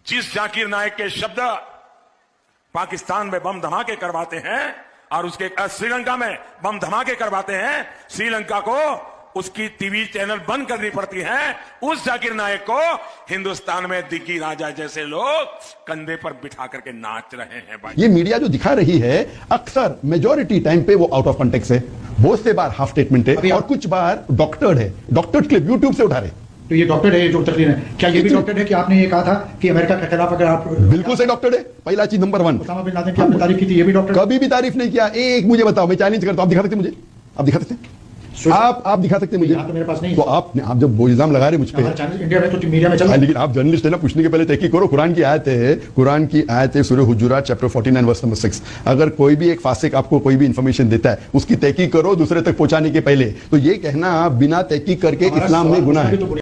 जिस जाकिर नायक के शब्द पाकिस्तान में बम धमाके करवाते हैं और उसके श्रीलंका में बम धमाके करवाते हैं, श्रीलंका को उसकी टीवी चैनल बंद करनी पड़ती है, उस जाकिर नायक को हिंदुस्तान में दिग्गी राजा जैसे लोग कंधे पर बिठा करके नाच रहे हैं भाई। ये मीडिया जो दिखा रही है अक्सर मेजॉरिटी टाइम पे वो आउट ऑफ कॉन्टेक्स्ट है, बहुत से बार हाफ स्टेटमेंट है और कुछ बार डॉक्टर्ड है, डॉक्टर्ड क्लिप यूट्यूब से उठा रहे। तो ये डॉक्टर है जो तकरीर है, क्या ये भी डॉक्टर है कि आपने ये कहा था कि अमेरिका के खिलाफ अगर आप बिल्कुल से डॉक्टर है, पहला चीज नंबर 1। उसामा बिन लादेन की आपने तारीफ की थी, ये भी डॉक्टर कभी भी तारीफ नहीं किया। एक मुझे बताओ, मैं चैलेंज करता हूं, आप दिखा सकते मुझे? आप दिखा सकते आप दिखा सकते मुझे? तो मेरे पास नहीं। तो आप जब वो इल्जाम लगा रहे मुझ पे, इंडिया में तो मीडिया में चल रहा है, लेकिन आप जर्नलिस्ट है ना, पूछने के पहले तहकीक करो। कुरान की आयत है, कुरान की आयत है, सूरह हुजुरात चैप्टर 49 वर्स नंबर 6। अगर कोई भी एक फासिक आपको कोई भी इंफॉर्मेशन देता है, उसकी तहकीक करो दूसरे तक पहुंचाने के पहले। तो ये कहना बिना तहकीक करके इस्लाम में गुनाह है।